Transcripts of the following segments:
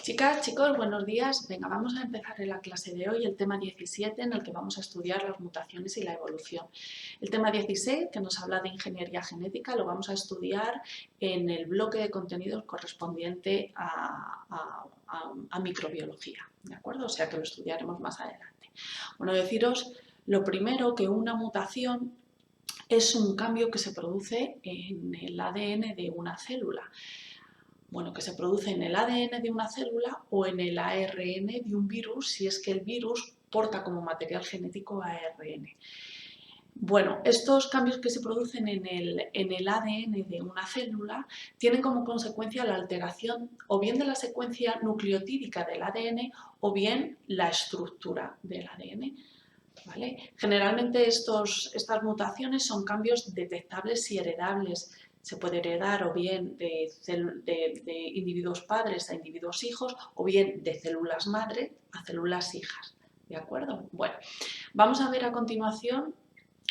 Chicas, chicos, buenos días. Venga, vamos a empezar en la clase de hoy el tema 17 en el que vamos a estudiar las mutaciones y la evolución. El tema 16, que nos habla de ingeniería genética, lo vamos a estudiar en el bloque de contenidos correspondiente a microbiología, ¿de acuerdo? O sea que lo estudiaremos más adelante. Bueno, deciros lo primero que una mutación es un cambio que se produce en el ADN de una célula. Bueno, que se produce en el ADN de una célula o en el ARN de un virus si es que el virus porta como material genético ARN. Bueno, estos cambios que se producen en el ADN de una célula tienen como consecuencia la alteración o bien de la secuencia nucleotídica del ADN o bien la estructura del ADN. ¿Vale? Generalmente estas mutaciones son cambios detectables y heredables. Se puede heredar o bien de individuos padres a individuos hijos o bien de células madre a células hijas. ¿De acuerdo? Bueno, vamos a ver a continuación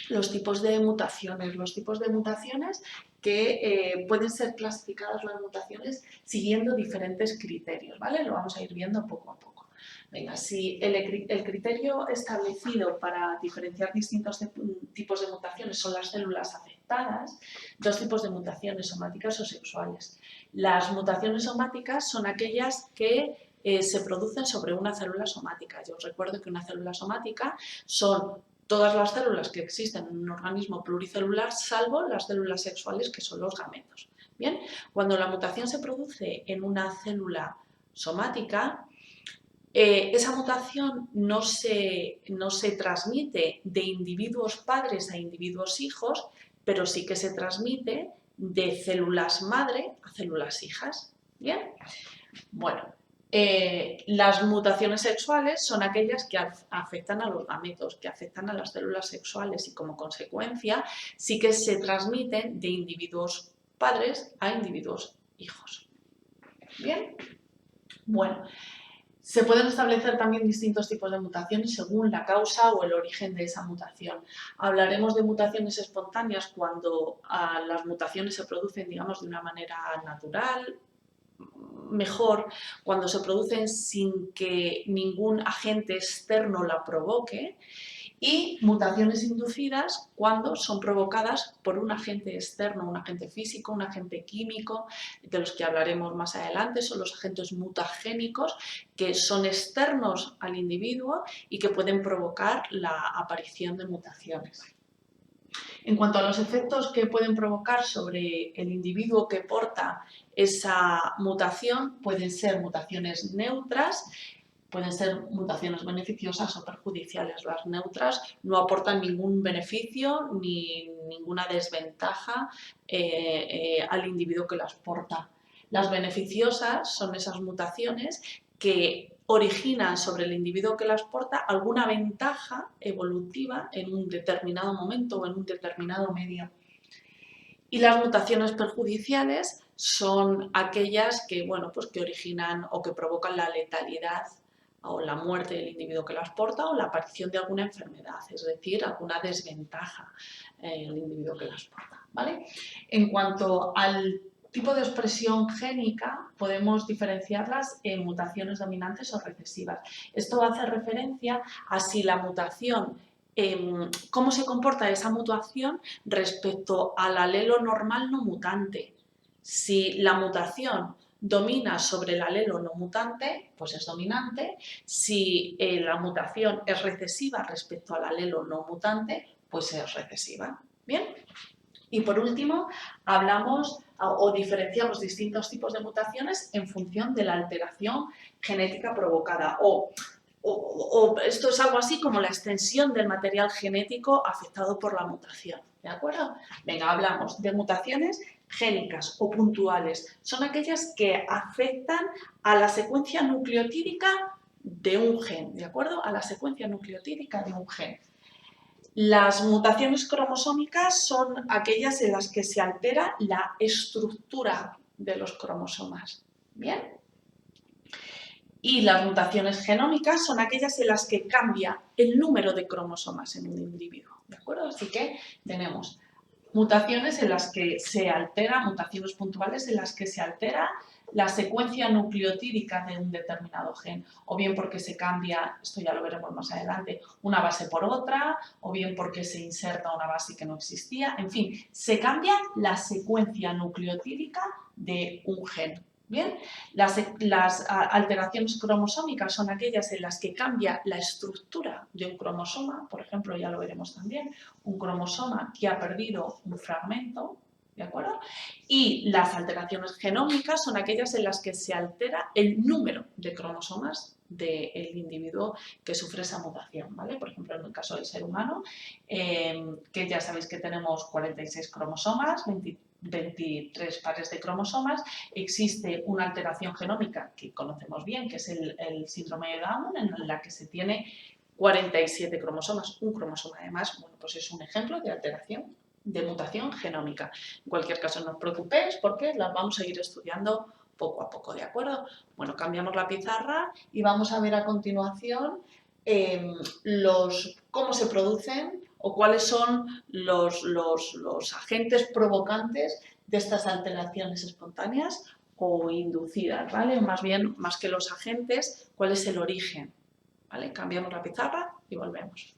los tipos de mutaciones. Los tipos de mutaciones que pueden ser clasificadas las mutaciones siguiendo diferentes criterios, ¿vale? Lo vamos a ir viendo poco a poco. Venga, si el criterio establecido para diferenciar distintos tipos de mutaciones son las células afectadas, dos tipos de mutaciones, somáticas o sexuales. Las mutaciones somáticas son aquellas que se producen sobre una célula somática. Yo os recuerdo que una célula somática son todas las células que existen en un organismo pluricelular, salvo las células sexuales, que son los gametos. Bien, cuando la mutación se produce en una célula somática, esa mutación no se transmite de individuos padres a individuos hijos, pero sí que se transmite de células madre a células hijas. Bien, bueno, las mutaciones sexuales son aquellas que afectan a los gametos, que afectan a las células sexuales y como consecuencia sí que se transmiten de individuos padres a individuos hijos. Bien, bueno. Se pueden establecer también distintos tipos de mutaciones según la causa o el origen de esa mutación. Hablaremos de mutaciones espontáneas cuando las mutaciones se producen, digamos, de una manera natural, mejor cuando se producen sin que ningún agente externo la provoque, y mutaciones inducidas cuando son provocadas por un agente externo, un agente físico, un agente químico, de los que hablaremos más adelante. Son los agentes mutagénicos, que son externos al individuo y que pueden provocar la aparición de mutaciones. En cuanto a los efectos que pueden provocar sobre el individuo que porta esa mutación, pueden ser mutaciones neutras, pueden ser mutaciones beneficiosas o perjudiciales. Las neutras no aportan ningún beneficio ni ninguna desventaja al individuo que las porta. Las beneficiosas son esas mutaciones que originan sobre el individuo que las porta alguna ventaja evolutiva en un determinado momento o en un determinado medio. Y las mutaciones perjudiciales son aquellas que, bueno, pues que originan o que provocan la letalidad o la muerte del individuo que las porta o la aparición de alguna enfermedad, es decir, alguna desventaja en el individuo que las porta, ¿vale? En cuanto al tipo de expresión génica, podemos diferenciarlas en mutaciones dominantes o recesivas. Esto hace referencia a si la mutación, cómo se comporta esa mutación respecto al alelo normal no mutante. Si la mutación domina sobre el alelo no mutante, pues es dominante. Si la mutación es recesiva respecto al alelo no mutante, pues es recesiva. ¿Bien? Y por último, hablamos o diferenciamos distintos tipos de mutaciones en función de la alteración genética provocada o esto es algo así como la extensión del material genético afectado por la mutación, ¿de acuerdo? Venga, hablamos de mutaciones génicas o puntuales. Son aquellas que afectan a la secuencia nucleotídica de un gen, ¿de acuerdo? A la secuencia nucleotídica de un gen. Las mutaciones cromosómicas son aquellas en las que se altera la estructura de los cromosomas, ¿bien? Y las mutaciones genómicas son aquellas en las que cambia el número de cromosomas en un individuo, ¿de acuerdo? Así que tenemos Mutaciones en las que se altera, mutaciones puntuales en las que se altera la secuencia nucleotídica de un determinado gen, o bien porque se cambia, esto ya lo veremos más adelante, una base por otra, o bien porque se inserta una base que no existía, en fin, se cambia la secuencia nucleotídica de un gen. Bien, las alteraciones cromosómicas son aquellas en las que cambia la estructura de un cromosoma, por ejemplo, ya lo veremos también, un cromosoma que ha perdido un fragmento, ¿de acuerdo? Y las alteraciones genómicas son aquellas en las que se altera el número de cromosomas del individuo que sufre esa mutación, ¿vale? Por ejemplo, en el caso del ser humano, que ya sabéis que tenemos 46 cromosomas, 23 pares de cromosomas, existe una alteración genómica que conocemos bien, que es el síndrome de Down, en la que se tiene 47 cromosomas, un cromosoma además, bueno, pues es un ejemplo de alteración, de mutación genómica. En cualquier caso, no os preocupéis porque las vamos a ir estudiando poco a poco, ¿de acuerdo? Bueno, cambiamos la pizarra y vamos a ver a continuación cómo se producen o cuáles son los agentes provocantes de estas alteraciones espontáneas o inducidas, ¿vale? Más bien, más que los agentes, cuál es el origen, ¿vale? Cambiamos la pizarra y volvemos.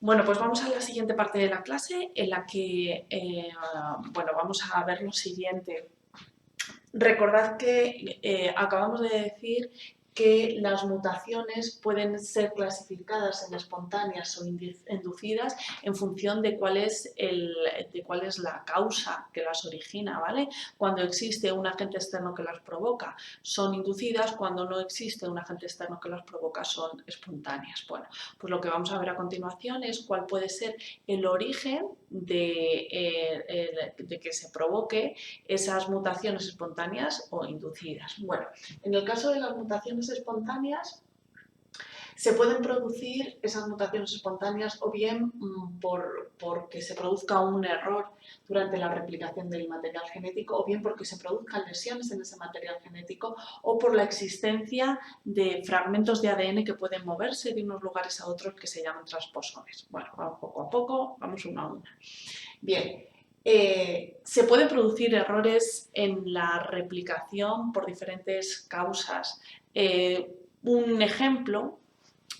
Bueno, pues vamos a la siguiente parte de la clase en la que bueno, vamos a ver lo siguiente. Recordad que acabamos de decir que las mutaciones pueden ser clasificadas en espontáneas o inducidas en función de cuál es la causa que las origina, ¿vale? Cuando existe un agente externo que las provoca, son inducidas; cuando no existe un agente externo que las provoca, son espontáneas. Bueno, pues lo que vamos a ver a continuación es cuál puede ser el origen de que se provoque esas mutaciones espontáneas o inducidas. Bueno, en el caso de las mutaciones espontáneas, se pueden producir esas mutaciones espontáneas o bien porque se produzca un error durante la replicación del material genético, o bien porque se produzcan lesiones en ese material genético, o por la existencia de fragmentos de ADN que pueden moverse de unos lugares a otros, que se llaman transposones. Bueno, vamos poco a poco, vamos una a una. Bien. Se pueden producir errores en la replicación por diferentes causas. Un ejemplo,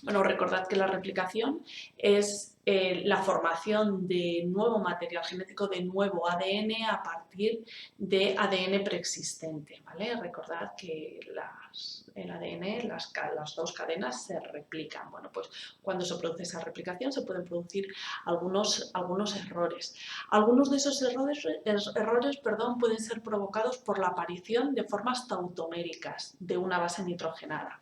bueno, recordad que la replicación es la formación de nuevo material genético, de nuevo ADN a partir de ADN preexistente, ¿vale? Recordad que el ADN, las dos cadenas se replican. Bueno, pues cuando se produce esa replicación se pueden producir algunos errores. Algunos de esos errores pueden ser provocados por la aparición de formas tautoméricas de una base nitrogenada.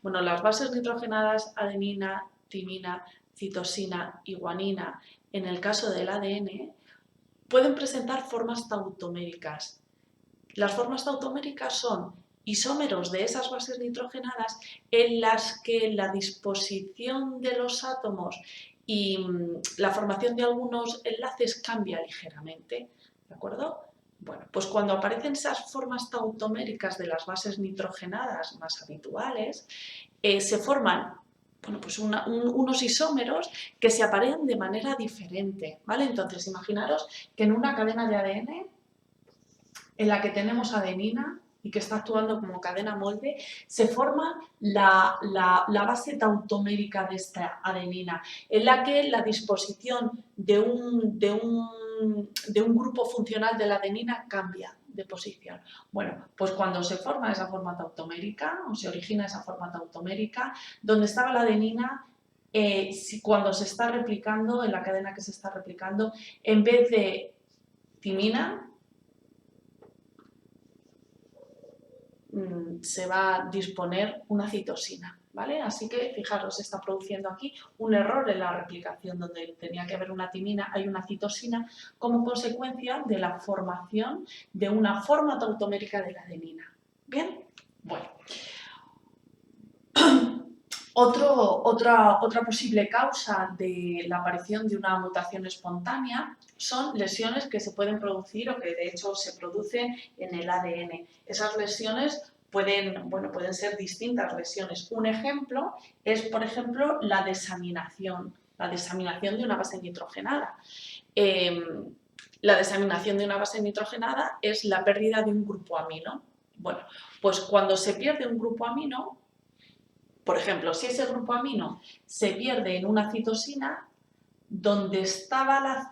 Bueno, las bases nitrogenadas adenina, timina, citosina y guanina, en el caso del ADN, pueden presentar formas tautoméricas. Las formas tautoméricas son isómeros de esas bases nitrogenadas en las que la disposición de los átomos y la formación de algunos enlaces cambia ligeramente, ¿de acuerdo? Bueno, pues cuando aparecen esas formas tautoméricas de las bases nitrogenadas más habituales, se forman, bueno, pues unos isómeros que se aparean de manera diferente, ¿vale? Entonces, imaginaros que en una cadena de ADN en la que tenemos adenina y que está actuando como cadena molde, se forma la base tautomérica de esta adenina, en la que la disposición de un grupo funcional de la adenina cambia de posición. Bueno, pues cuando se forma esa forma tautomérica, o se origina esa forma tautomérica, donde estaba la adenina, cuando se está replicando, en la cadena que se está replicando, en vez de timina, se va a disponer una citosina, ¿vale? Así que, fijaros, se está produciendo aquí un error en la replicación, donde tenía que haber una timina, hay una citosina, como consecuencia de la formación de una forma tautomérica de la adenina. ¿Bien? Bueno. Otra posible causa de la aparición de una mutación espontánea son lesiones que se pueden producir o que de hecho se producen en el ADN. Esas lesiones pueden ser distintas lesiones. Un ejemplo es, por ejemplo, la desaminación de una base nitrogenada. La desaminación de una base nitrogenada es la pérdida de un grupo amino. Bueno, pues cuando se pierde un grupo amino, por ejemplo, si ese grupo amino se pierde en una citosina, donde estaba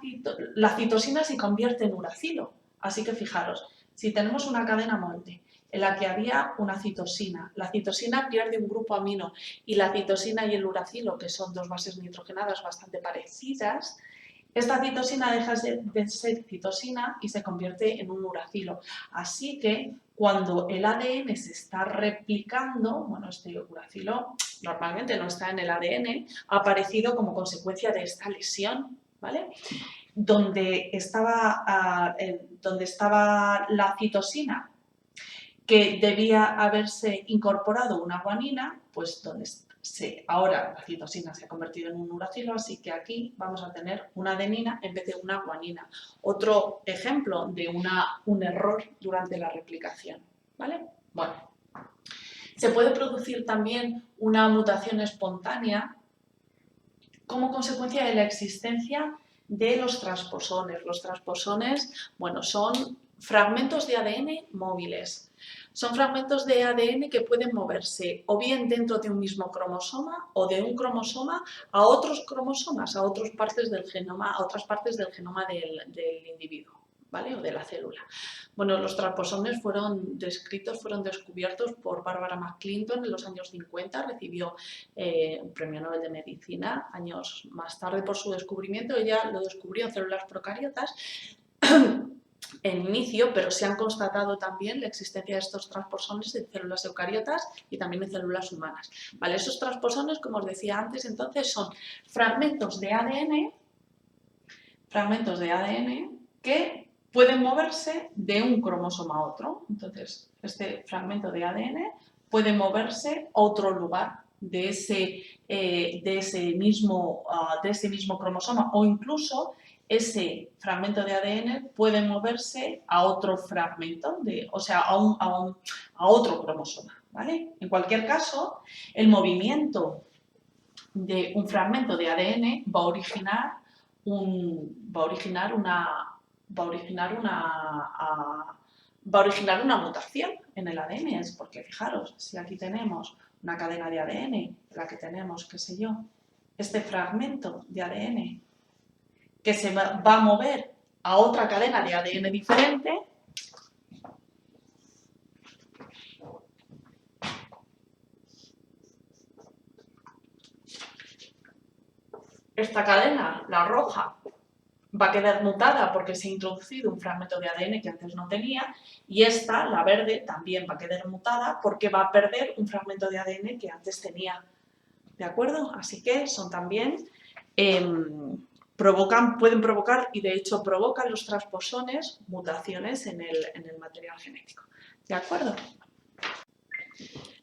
la citosina se convierte en uracilo. Así que fijaros, si tenemos una cadena molde en la que había una citosina, la citosina pierde un grupo amino y la citosina y el uracilo, que son dos bases nitrogenadas bastante parecidas, esta citosina deja de ser citosina y se convierte en un uracilo. Así que cuando el ADN se está replicando, bueno, este uracilo normalmente no está en el ADN, ha aparecido como consecuencia de esta lesión, ¿vale? Donde estaba la citosina, que debía haberse incorporado una guanina, pues ahora la citosina se ha convertido en un uracilo, así que aquí vamos a tener una adenina en vez de una guanina. Otro ejemplo de un error durante la replicación, ¿vale? Bueno, se puede producir también una mutación espontánea como consecuencia de la existencia de los transposones. Los transposones, bueno, son fragmentos de ADN móviles. Son fragmentos de ADN que pueden moverse o bien dentro de un mismo cromosoma o de un cromosoma a otros cromosomas, a otras partes del genoma, del individuo, ¿vale? O de la célula. Bueno, los transposones fueron descubiertos por Barbara McClinton en los años 50, recibió un premio Nobel de Medicina años más tarde por su descubrimiento. Ella lo descubrió en células procariotas en inicio, pero se han constatado también la existencia de estos transposones en células eucariotas y también en células humanas. ¿Vale? Esos transposones, como os decía antes, entonces son fragmentos de ADN que pueden moverse de un cromosoma a otro. Entonces, este fragmento de ADN puede moverse a otro lugar de ese mismo cromosoma, o incluso ese fragmento de ADN puede moverse a otro fragmento, a otro cromosoma, ¿vale? En cualquier caso, el movimiento de un fragmento de ADN va a originar una mutación en el ADN. Es porque, fijaros, si aquí tenemos una cadena de ADN, en la que tenemos, qué sé yo, este fragmento de ADN que se va a mover a otra cadena de ADN diferente, esta cadena, la roja, va a quedar mutada porque se ha introducido un fragmento de ADN que antes no tenía, y esta, la verde, también va a quedar mutada porque va a perder un fragmento de ADN que antes tenía. ¿De acuerdo? Así que son también, pueden provocar, y de hecho provocan los transposones, mutaciones en el material genético. ¿De acuerdo?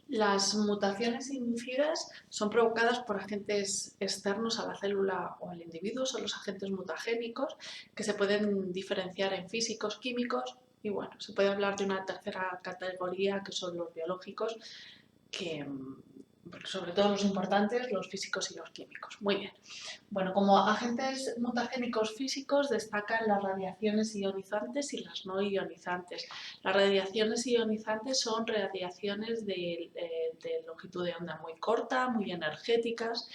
Las mutaciones inducidas son provocadas por agentes externos a la célula o al individuo, son los agentes mutagénicos, que se pueden diferenciar en físicos, químicos, y bueno, se puede hablar de una tercera categoría, que son los biológicos, que sobre todo los importantes, los físicos y los químicos. Muy bien. Bueno, como agentes mutagénicos físicos destacan las radiaciones ionizantes y las no ionizantes. Las radiaciones ionizantes son radiaciones de longitud de onda muy corta, muy energéticas,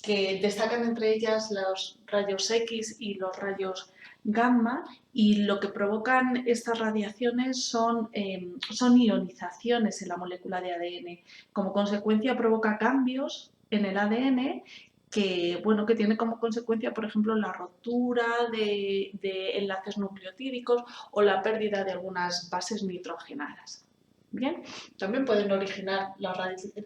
que destacan entre ellas los rayos X y los rayos gamma, y lo que provocan estas radiaciones son ionizaciones en la molécula de ADN. Como consecuencia provoca cambios en el ADN que tiene como consecuencia, por ejemplo, la ruptura de enlaces nucleotídicos o la pérdida de algunas bases nitrogenadas. Bien, también pueden originar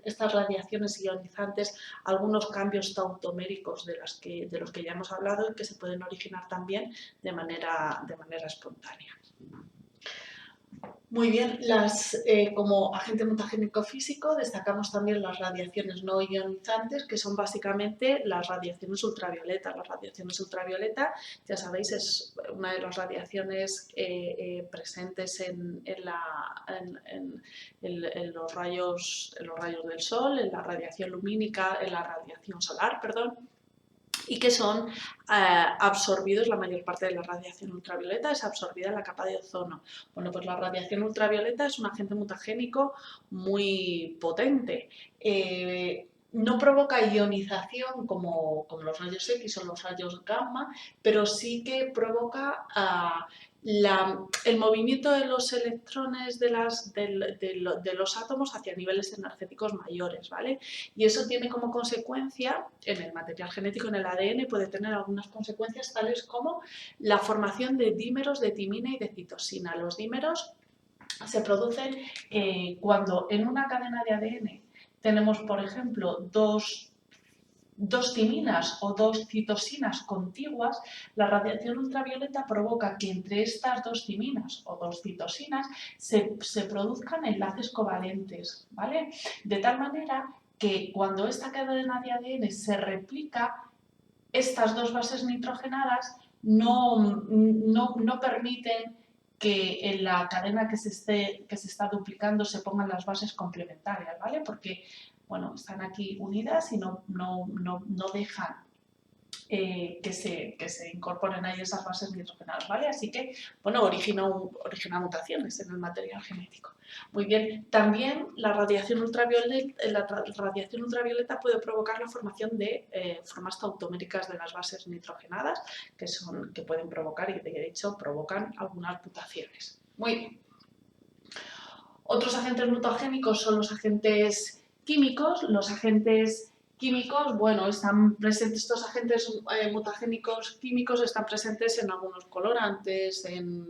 estas radiaciones ionizantes algunos cambios tautoméricos de los que ya hemos hablado, y que se pueden originar también de manera espontánea. Muy bien, como agente mutagénico físico destacamos también las radiaciones no ionizantes, que son básicamente las radiaciones ultravioletas. Las radiaciones ultravioletas, ya sabéis, una de las radiaciones presentes en los rayos del Sol, en la radiación lumínica, en la radiación solar, perdón, y que son absorbidos, la mayor parte de la radiación ultravioleta es absorbida en la capa de ozono. Bueno, pues la radiación ultravioleta es un agente mutagénico muy potente. No provoca ionización como los rayos X o los rayos gamma, pero sí que provoca el movimiento de los electrones de los átomos hacia niveles energéticos mayores, ¿vale? Y eso tiene como consecuencia, en el material genético, en el ADN, puede tener algunas consecuencias tales como la formación de dímeros de timina y de citosina. Los dímeros se producen cuando en una cadena de ADN tenemos, por ejemplo, dos timinas o dos citosinas contiguas. La radiación ultravioleta provoca que entre estas dos timinas o dos citosinas se produzcan enlaces covalentes, ¿vale? De tal manera que cuando esta cadena de ADN se replica, estas dos bases nitrogenadas no permiten que en la cadena que se está duplicando se pongan las bases complementarias, ¿vale? Porque, bueno, están aquí unidas y no dejan que se incorporen ahí esas bases nitrogenadas, ¿vale? Así que, bueno, origina mutaciones en el material genético. Muy bien, también la radiación ultravioleta puede provocar la formación de formas tautoméricas de las bases nitrogenadas, que pueden provocar y de hecho provocan algunas mutaciones. Muy bien. Otros agentes mutagénicos son los agentes químicos. Los agentes químicos, bueno, están presentes, estos agentes mutagénicos químicos están presentes en algunos colorantes, en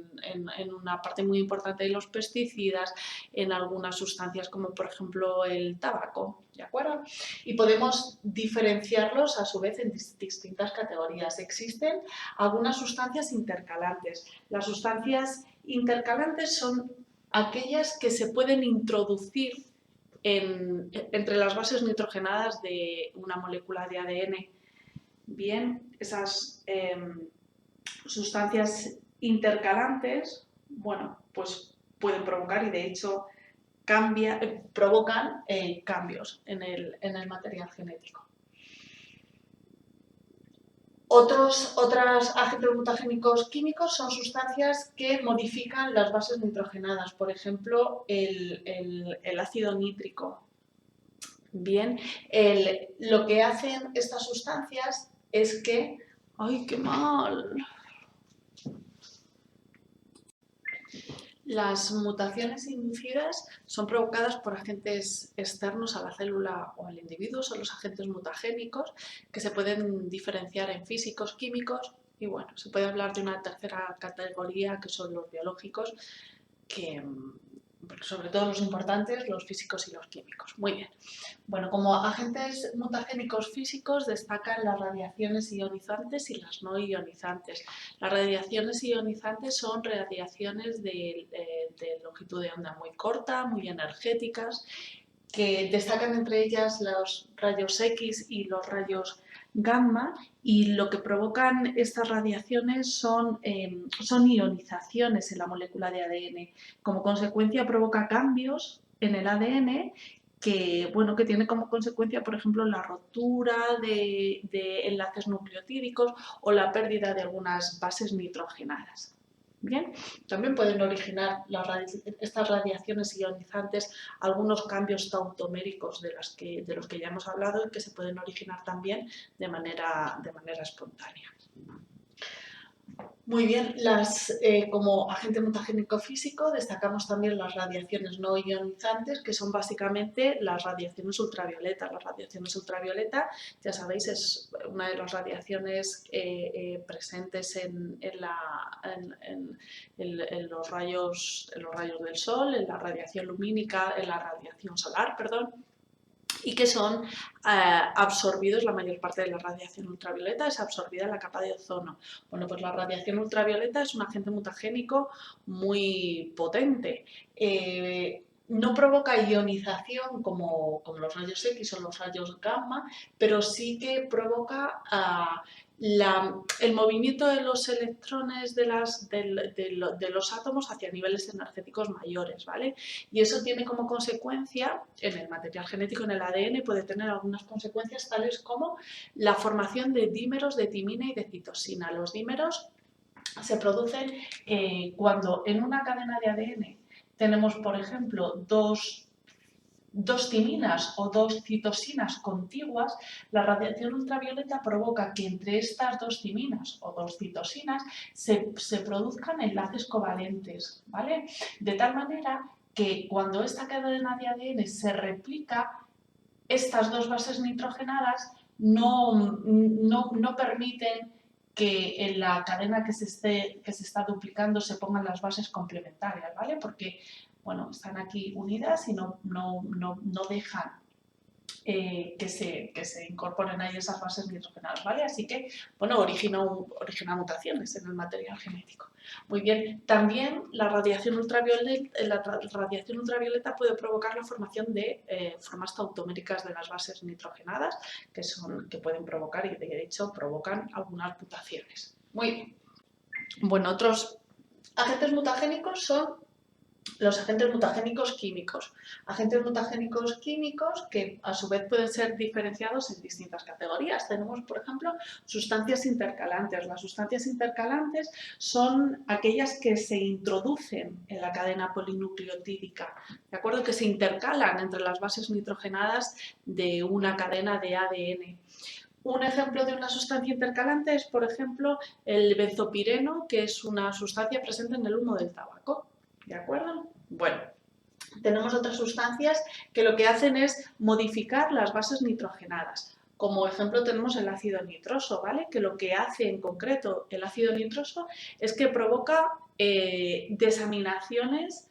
una parte muy importante de los pesticidas, en algunas sustancias como por ejemplo el tabaco, ¿de acuerdo? Y podemos diferenciarlos a su vez en distintas categorías. Existen algunas sustancias intercalantes. Las sustancias intercalantes son aquellas que se pueden introducir entre las bases nitrogenadas de una molécula de ADN. Bien, esas sustancias intercalantes, bueno, pues pueden provocar y de hecho provocan cambios en el material genético. Otros agentes mutagénicos químicos son sustancias que modifican las bases nitrogenadas, por ejemplo, el ácido nítrico. Bien, lo que hacen estas sustancias es que... ¡Ay, qué mal! Las mutaciones inducidas son provocadas por agentes externos a la célula o al individuo, son los agentes mutagénicos, que se pueden diferenciar en físicos, químicos y bueno, se puede hablar de una tercera categoría que son los biológicos, que sobre todo los importantes, los físicos y los químicos. Muy bien. Bueno, como agentes mutagénicos físicos destacan las radiaciones ionizantes y las no ionizantes. Las radiaciones ionizantes son radiaciones de longitud de onda muy corta, muy energéticas, que destacan entre ellas los rayos X y los rayos gamma, y lo que provocan estas radiaciones son ionizaciones en la molécula de ADN. Como consecuencia provoca cambios en el ADN que tiene como consecuencia, por ejemplo, la ruptura de enlaces nucleotídicos o la pérdida de algunas bases nitrogenadas. Bien, también pueden originar estas radiaciones ionizantes algunos cambios tautoméricos de los que ya hemos hablado y que se pueden originar también de manera espontánea. Muy bien, como agente mutagénico físico destacamos también las radiaciones no ionizantes, que son básicamente las radiaciones ultravioletas. Las radiaciones ultravioletas, ya sabéis, es una de las radiaciones presentes en los rayos del Sol, en la radiación lumínica, en la radiación solar, perdón, y que son absorbidos, la mayor parte de la radiación ultravioleta es absorbida en la capa de ozono. Bueno, pues la radiación ultravioleta es un agente mutagénico muy potente. No provoca ionización como los rayos X o los rayos gamma, pero sí que provoca el movimiento de los electrones de los átomos hacia niveles energéticos mayores, ¿vale? Y eso tiene como consecuencia, en el material genético, en el ADN, puede tener algunas consecuencias tales como la formación de dímeros de timina y de citosina. Los dímeros se producen cuando en una cadena de ADN tenemos, por ejemplo, dos timinas o dos citosinas contiguas, la radiación ultravioleta provoca que entre estas dos timinas o dos citosinas se produzcan enlaces covalentes, ¿vale? De tal manera que cuando esta cadena de ADN se replica, estas dos bases nitrogenadas no permiten que en la cadena que se está duplicando se pongan las bases complementarias, ¿vale? Porque, bueno, están aquí unidas y no dejan que se incorporen ahí esas bases nitrogenadas, ¿vale? Así que, bueno, origina mutaciones en el material genético. Muy bien, también la radiación ultravioleta puede provocar la formación de formas tautoméricas de las bases nitrogenadas, que pueden provocar y de hecho provocan algunas mutaciones. Muy bien. Bueno, otros agentes mutagénicos son los agentes mutagénicos químicos. Agentes mutagénicos químicos que a su vez pueden ser diferenciados en distintas categorías. Tenemos, por ejemplo, sustancias intercalantes. Las sustancias intercalantes son aquellas que se introducen en la cadena polinucleotídica, ¿de acuerdo? Que se intercalan entre las bases nitrogenadas de una cadena de ADN. Un ejemplo de una sustancia intercalante es, por ejemplo, el benzopireno, que es una sustancia presente en el humo del tabaco. ¿De acuerdo? Bueno, tenemos otras sustancias que lo que hacen es modificar las bases nitrogenadas. Como ejemplo tenemos el ácido nitroso, ¿vale? Que lo que hace en concreto el ácido nitroso es que provoca desaminaciones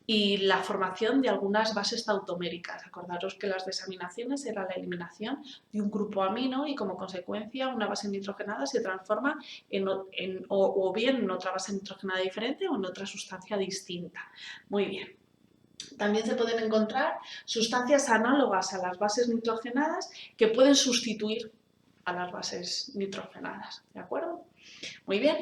y la formación de algunas bases tautoméricas. Acordaros que las desaminaciones era la eliminación de un grupo amino y como consecuencia una base nitrogenada se transforma o bien en otra base nitrogenada diferente o en otra sustancia distinta. Muy bien. También se pueden encontrar sustancias análogas a las bases nitrogenadas que pueden sustituir a las bases nitrogenadas. ¿De acuerdo? Muy bien.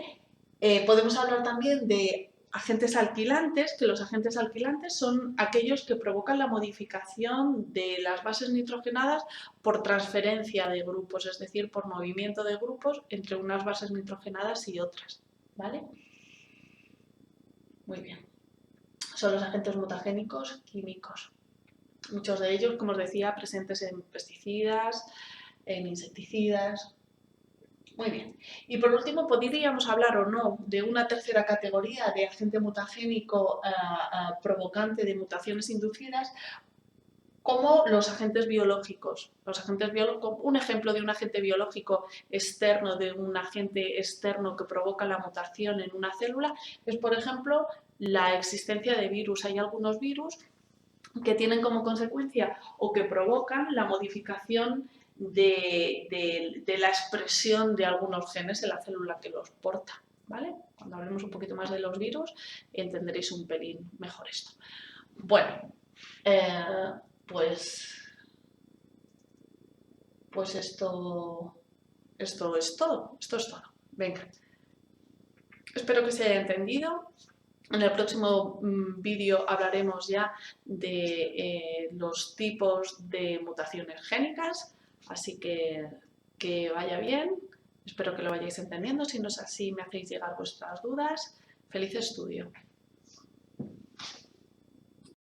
Podemos hablar también de agentes alquilantes, que los agentes alquilantes son aquellos que provocan la modificación de las bases nitrogenadas por transferencia de grupos, es decir, por movimiento de grupos entre unas bases nitrogenadas y otras, ¿vale? Muy bien. Son los agentes mutagénicos químicos. Muchos de ellos, como os decía, presentes en pesticidas, en insecticidas. Muy bien. Y por último, podríamos hablar o no de una tercera categoría de agente mutagénico provocante de mutaciones inducidas, como los agentes biológicos. Un ejemplo de un agente biológico externo, de un agente externo que provoca la mutación en una célula, es, por ejemplo, la existencia de virus. Hay algunos virus que tienen como consecuencia o que provocan la modificación de la expresión de algunos genes en la célula que los porta, ¿vale? Cuando hablemos un poquito más de los virus entenderéis un pelín mejor esto. Bueno, pues esto es todo. Venga. Espero que se haya entendido. En el próximo vídeo hablaremos ya de los tipos de mutaciones génicas, así que vaya bien. Espero que lo vayáis entendiendo. Si no es así, me hacéis llegar vuestras dudas. ¡Feliz estudio!